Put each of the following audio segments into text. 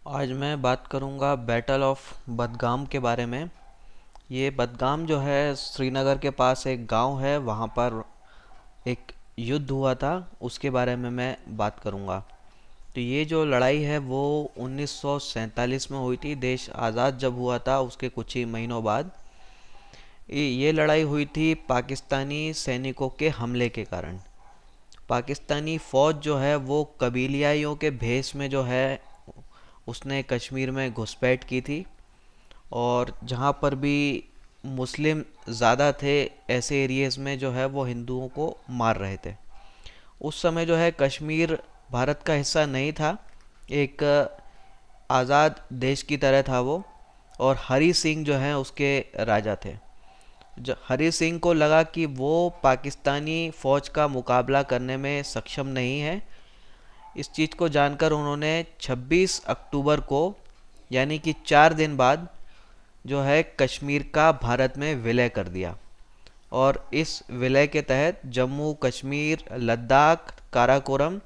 आज मैं बात करूंगा बैटल ऑफ बदगाम के बारे में। ये बदगाम जो है श्रीनगर के पास एक गांव है, वहाँ पर एक युद्ध हुआ था, उसके बारे में मैं बात करूंगा। तो ये जो लड़ाई है वो 1947 में हुई थी। देश आज़ाद जब हुआ था उसके कुछ ही महीनों बाद ये लड़ाई हुई थी पाकिस्तानी सैनिकों के हमले के कारण। पाकिस्तानी फ़ौज जो है वो कबीलियाइयों के भेष में जो है उसने कश्मीर में घुसपैठ की थी, और जहाँ पर भी मुस्लिम ज़्यादा थे ऐसे एरियाज़ में जो है वो हिंदुओं को मार रहे थे। उस समय जो है कश्मीर भारत का हिस्सा नहीं था, एक आज़ाद देश की तरह था वो। और हरी सिंह जो हैं उसके राजा थे। हरी सिंह को लगा कि वो पाकिस्तानी फ़ौज का मुकाबला करने में सक्षम नहीं है। इस चीज़ को जानकर उन्होंने 26 अक्टूबर को, यानी कि 4 दिन बाद, जो है कश्मीर का भारत में विलय कर दिया। और इस विलय के तहत जम्मू कश्मीर, लद्दाख, काराकोरम,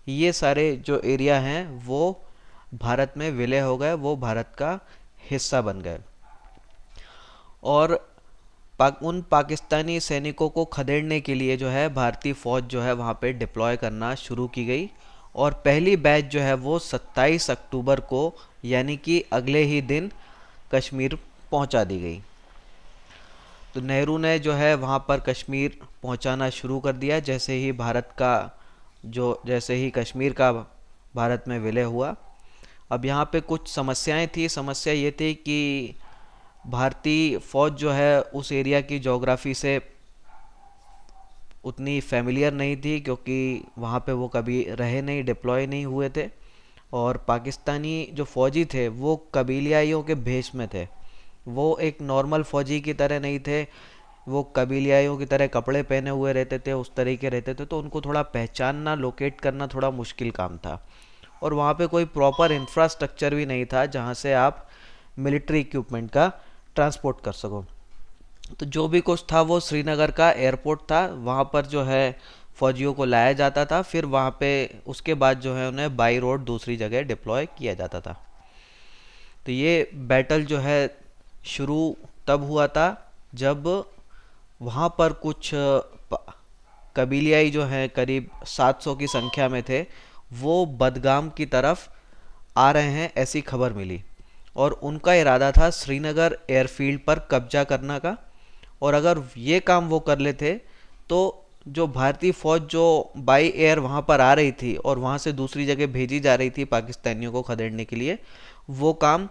ये सारे जो एरिया हैं वो भारत में विलय हो गए, वो भारत का हिस्सा बन गए। और उन पाकिस्तानी सैनिकों को खदेड़ने के लिए जो है भारतीय फ़ौज जो है वहाँ पे डिप्लॉय करना शुरू की गई। और पहली बैच जो है वो 27 अक्टूबर को, यानी कि अगले ही दिन, कश्मीर पहुँचा दी गई। तो नेहरू ने जो है वहाँ पर कश्मीर पहुँचाना शुरू कर दिया जैसे ही कश्मीर का भारत में विलय हुआ। अब यहाँ पे कुछ समस्याएं थी। समस्या ये थी कि भारतीय फ़ौज जो है उस एरिया की ज्योग्राफी से उतनी फेमिलियर नहीं थी, क्योंकि वहाँ पे वो कभी रहे नहीं, डिप्लॉय नहीं हुए थे। और पाकिस्तानी जो फ़ौजी थे वो कबीलियाइयों के भेष में थे। वो एक नॉर्मल फ़ौजी की तरह नहीं थे, वो कबीलियाइयों की तरह कपड़े पहने हुए रहते थे, उस तरीके रहते थे। तो उनको थोड़ा पहचानना, लोकेट करना थोड़ा मुश्किल काम था। और वहाँ पे कोई प्रॉपर इंफ्रास्ट्रक्चर भी नहीं था जहाँ से आप मिलिट्री इक्विपमेंट का ट्रांसपोर्ट कर सको। तो जो भी कुछ था वो श्रीनगर का एयरपोर्ट था, वहाँ पर जो है फौजियों को लाया जाता था। फिर वहाँ पे उसके बाद जो है उन्हें बाई रोड दूसरी जगह डिप्लॉय किया जाता था। तो ये बैटल जो है शुरू तब हुआ था जब वहाँ पर कुछ कबीलियाई जो हैं करीब 700 की संख्या में थे, वो बदगाम की तरफ आ रहे हैं ऐसी खबर मिली। और उनका इरादा था श्रीनगर एयरफील्ड पर कब्जा करने का। और अगर ये काम वो कर लेते तो जो भारतीय फ़ौज जो बाई एयर वहाँ पर आ रही थी और वहाँ से दूसरी जगह भेजी जा रही थी पाकिस्तानियों को खदेड़ने के लिए, वो काम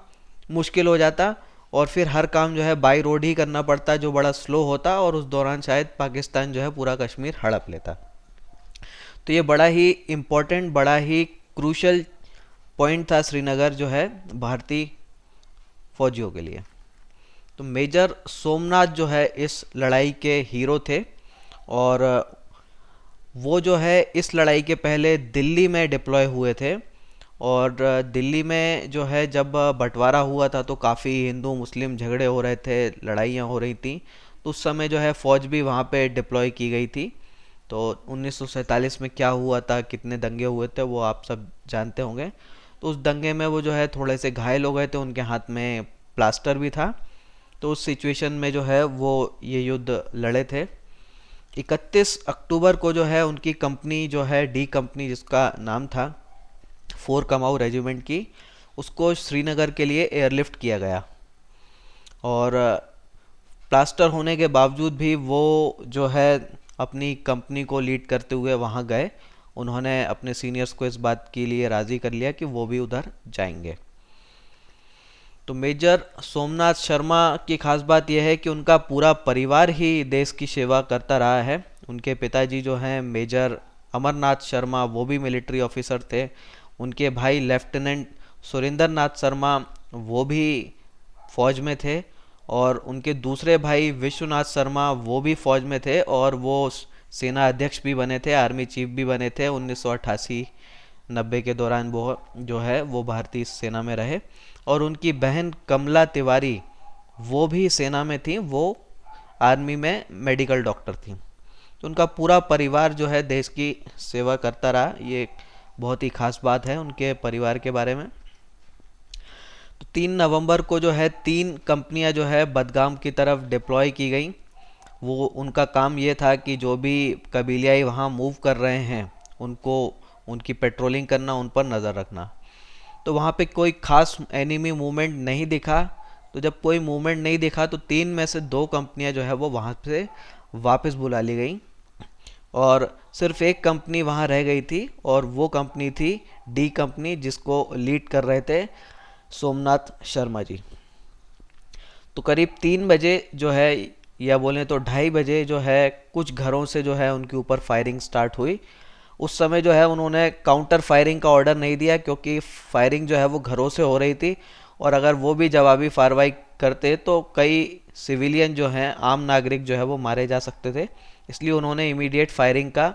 मुश्किल हो जाता। और फिर हर काम जो है बाई रोड ही करना पड़ता, जो बड़ा स्लो होता, और उस दौरान शायद पाकिस्तान जो है पूरा कश्मीर हड़प लेता। तो ये बड़ा ही इम्पोर्टेंट, बड़ा ही क्रूशल पॉइंट था श्रीनगर जो है भारतीय फौजियों के लिए। तो मेजर सोमनाथ जो है इस लड़ाई के हीरो थे। और वो जो है इस लड़ाई के पहले दिल्ली में डिप्लॉय हुए थे। और दिल्ली में जो है जब बंटवारा हुआ था तो काफ़ी हिंदू मुस्लिम झगड़े हो रहे थे, लड़ाइयाँ हो रही थी। तो उस समय जो है फ़ौज भी वहाँ पे डिप्लॉय की गई थी। तो 1947 में क्या हुआ था, कितने दंगे हुए थे, वो आप सब जानते होंगे। तो उस दंगे में वो जो है थोड़े से घायल हो गए थे, उनके हाथ में प्लास्टर भी था। तो उस सिचुएशन में जो है वो ये युद्ध लड़े थे। 31 अक्टूबर को जो है उनकी कंपनी जो है डी कंपनी, जिसका नाम था फोर कमाऊ रेजिमेंट की, उसको श्रीनगर के लिए एयरलिफ्ट किया गया। और प्लास्टर होने के बावजूद भी वो जो है अपनी कंपनी को लीड करते हुए वहाँ गए। उन्होंने अपने सीनियर्स को इस बात के लिए राज़ी कर लिया कि वो भी उधर जाएंगे। तो मेजर सोमनाथ शर्मा की खास बात यह है कि उनका पूरा परिवार ही देश की सेवा करता रहा है। उनके पिताजी जो हैं मेजर अमरनाथ शर्मा, वो भी मिलिट्री ऑफिसर थे। उनके भाई लेफ्टिनेंट सुरेंद्र नाथ शर्मा, वो भी फौज में थे। और उनके दूसरे भाई विश्वनाथ शर्मा, वो भी फौज में थे, और वो सेना अध्यक्ष भी बने थे, आर्मी चीफ भी बने थे 1988-90 के दौरान। वो जो है वो भारतीय सेना में रहे। और उनकी बहन कमला तिवारी, वो भी सेना में थी, वो आर्मी में मेडिकल डॉक्टर थी। तो उनका पूरा परिवार जो है देश की सेवा करता रहा। ये एक बहुत ही खास बात है उनके परिवार के बारे में। तो 3 नवंबर को जो है 3 कंपनियां जो है बदगाम की तरफ डिप्लॉय की गई। वो उनका काम ये था कि जो भी कबीलियाई वहाँ मूव कर रहे हैं उनको, उनकी पेट्रोलिंग करना, उन पर नज़र रखना। तो वहाँ पे कोई खास एनिमी मूवमेंट नहीं दिखा। तो जब कोई मूवमेंट नहीं दिखा तो 3 में से 2 कंपनियां जो है वो वहाँ से वापस बुला ली गई, और सिर्फ एक कंपनी वहाँ रह गई थी, और वो कंपनी थी डी कंपनी, जिसको लीड कर रहे थे सोमनाथ शर्मा जी। तो करीब 3 बजे जो है, या बोलें तो 2:30 बजे जो है, कुछ घरों से जो है उनके ऊपर फायरिंग स्टार्ट हुई। उस समय जो है उन्होंने काउंटर फायरिंग का ऑर्डर नहीं दिया, क्योंकि फायरिंग जो है वो घरों से हो रही थी, और अगर वो भी जवाबी कार्रवाई करते तो कई सिविलियन जो हैं, आम नागरिक जो है वो मारे जा सकते थे। इसलिए उन्होंने इमीडिएट फायरिंग का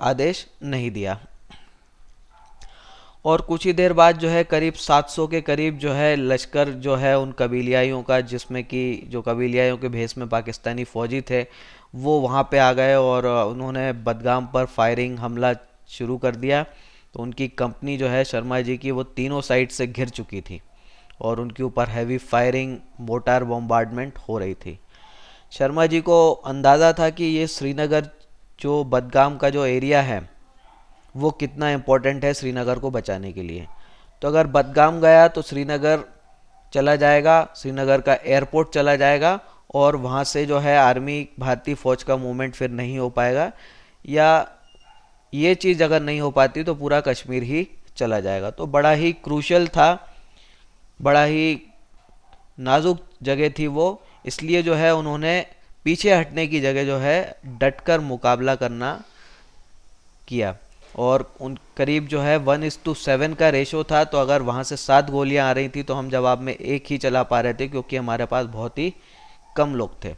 आदेश नहीं दिया। और कुछ ही देर बाद जो है करीब 700 के करीब जो है लश्कर जो है उन कबीलियाइयों का, जिसमें कि जो कबीलियाइयों के भेष में पाकिस्तानी फ़ौजी थे, वो वहाँ पे आ गए और उन्होंने बदगाम पर फायरिंग हमला शुरू कर दिया। तो उनकी कंपनी जो है शर्मा जी की, वो तीनों साइड से घिर चुकी थी और उनके ऊपर हैवी फायरिंग, मोटार बॉम्बार्डमेंट हो रही थी। शर्मा जी को अंदाज़ा था कि ये श्रीनगर, जो बदगाम का जो एरिया है, वो कितना इम्पोर्टेंट है श्रीनगर को बचाने के लिए। तो अगर बदगाम गया तो श्रीनगर चला जाएगा, श्रीनगर का एयरपोर्ट चला जाएगा, और वहाँ से जो है आर्मी, भारतीय फ़ौज का मूवमेंट फिर नहीं हो पाएगा, या ये चीज़ अगर नहीं हो पाती तो पूरा कश्मीर ही चला जाएगा। तो बड़ा ही क्रूशल था, बड़ा ही नाजुक जगह थी वो। इसलिए जो है उन्होंने पीछे हटने की जगह जो है डटकर मुकाबला करना किया। और उन करीब जो है 1:7 का रेशो था। तो अगर वहाँ से 7 गोलियां आ रही थी तो हम जवाब में एक ही चला पा रहे थे, क्योंकि हमारे पास बहुत ही कम लोग थे।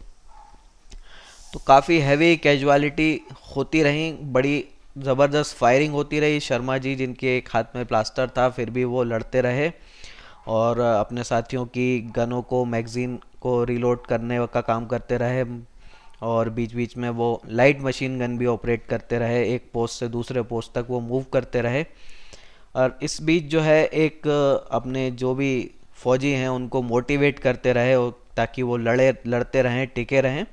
तो काफ़ी हैवी कैजुअलिटी होती रही, बड़ी ज़बरदस्त फायरिंग होती रही। शर्मा जी, जिनके एक हाथ में प्लास्टर था, फिर भी वो लड़ते रहे और अपने साथियों की गनों को, मैगज़ीन को रीलोड करने का काम करते रहे, और बीच बीच में वो लाइट मशीन गन भी ऑपरेट करते रहे, एक पोस्ट से दूसरे पोस्ट तक वो मूव करते रहे। और इस बीच जो है एक अपने जो भी फौजी हैं उनको मोटिवेट करते रहे, ताकि वो लड़ते रहें, टिके रहें।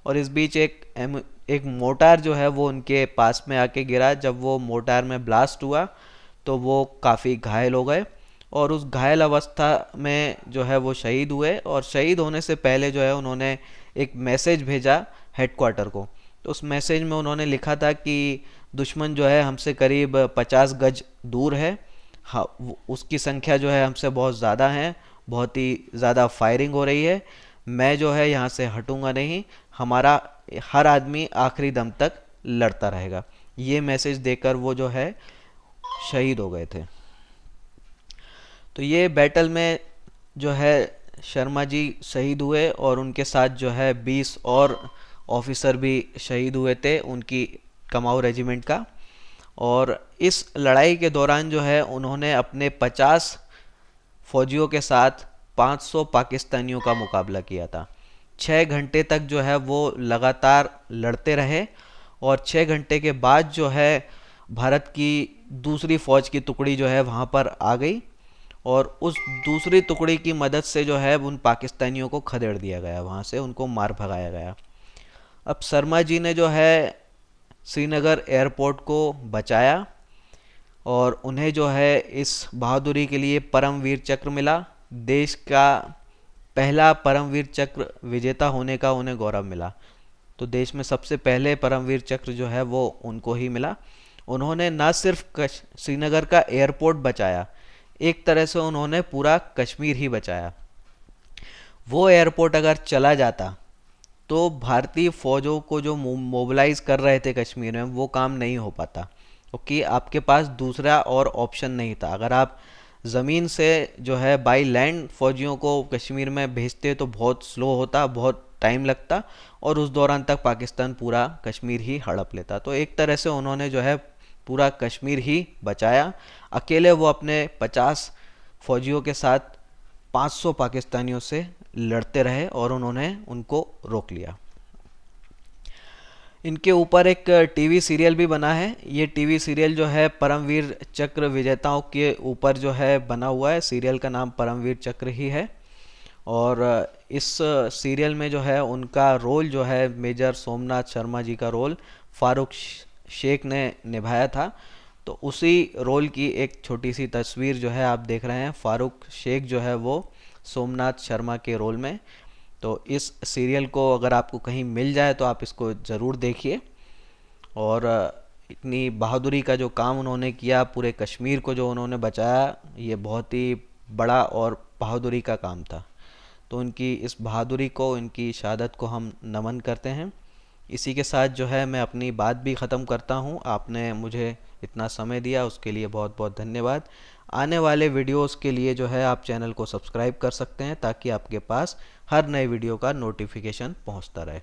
और इस बीच एक मोटार जो है वो उनके पास में आके गिरा। जब वो मोटार में ब्लास्ट हुआ तो वो काफ़ी घायल हो गए, और उस घायल अवस्था में जो है वो शहीद हुए। और शहीद होने से पहले जो है उन्होंने एक मैसेज भेजा हेडक्वार्टर को। तो उस मैसेज में उन्होंने लिखा था कि दुश्मन जो है हमसे करीब 50 गज दूर है, हाँ, उसकी संख्या जो है हमसे बहुत ज़्यादा है, बहुत ही ज़्यादा फायरिंग हो रही है, मैं जो है यहाँ से हटूंगा नहीं, हमारा हर आदमी आखिरी दम तक लड़ता रहेगा। ये मैसेज देकर वो जो है शहीद हो गए थे। तो ये बैटल में जो है शर्मा जी शहीद हुए, और उनके साथ जो है 20 और ऑफिसर भी शहीद हुए थे उनकी कमाऊ रेजिमेंट का। और इस लड़ाई के दौरान जो है उन्होंने अपने 50 फौजियों के साथ 500 पाकिस्तानियों का मुकाबला किया था। 6 घंटे तक जो है वो लगातार लड़ते रहे, और 6 घंटे के बाद जो है भारत की दूसरी फौज की टुकड़ी जो है वहाँ पर आ गई, और उस दूसरी टुकड़ी की मदद से जो है उन पाकिस्तानियों को खदेड़ दिया गया, वहाँ से उनको मार भगाया गया। अब शर्मा जी ने जो है श्रीनगर एयरपोर्ट को बचाया, और उन्हें जो है इस बहादुरी के लिए परमवीर चक्र मिला। देश का पहला परमवीर चक्र विजेता होने का उन्हें गौरव मिला। तो देश में सबसे पहले परमवीर चक्र जो है वो उनको ही मिला। उन्होंने न सिर्फ श्रीनगर का एयरपोर्ट बचाया, एक तरह से उन्होंने पूरा कश्मीर ही बचाया। वो एयरपोर्ट अगर चला जाता तो भारतीय फौजों को जो मोबिलाइज कर रहे थे कश्मीर में, वो काम नहीं हो पाता, क्योंकि आपके पास दूसरा और ऑप्शन नहीं था। अगर आप ज़मीन से जो है बाई लैंड फौजियों को कश्मीर में भेजते तो बहुत स्लो होता, बहुत टाइम लगता, और उस दौरान तक पाकिस्तान पूरा कश्मीर ही हड़प लेता। तो एक तरह से उन्होंने जो है पूरा कश्मीर ही बचाया। अकेले वो अपने 50 फौजियों के साथ 500 पाकिस्तानियों से लड़ते रहे, और उन्होंने उनको रोक लिया। इनके ऊपर एक टीवी सीरियल भी बना है। ये टीवी सीरियल जो है परमवीर चक्र विजेताओं के ऊपर जो है बना हुआ है। सीरियल का नाम परमवीर चक्र ही है। और इस सीरियल में जो है उनका रोल जो है मेजर सोमनाथ शर्मा जी का रोल फारूक शेख ने निभाया था। तो उसी रोल की एक छोटी सी तस्वीर जो है आप देख रहे हैं, फारूक शेख जो है वो सोमनाथ शर्मा के रोल में। तो इस सीरियल को अगर आपको कहीं मिल जाए तो आप इसको ज़रूर देखिए। और इतनी बहादुरी का जो काम उन्होंने किया, पूरे कश्मीर को जो उन्होंने बचाया, ये बहुत ही बड़ा और बहादुरी का काम था। तो उनकी इस बहादुरी को, इनकी शहादत को हम नमन करते हैं। इसी के साथ जो है मैं अपनी बात भी ख़त्म करता हूँ। आपने मुझे इतना समय दिया उसके लिए बहुत बहुत धन्यवाद। आने वाले वीडियोस के लिए जो है आप चैनल को सब्सक्राइब कर सकते हैं ताकि आपके पास हर नए वीडियो का नोटिफिकेशन पहुँचता रहे।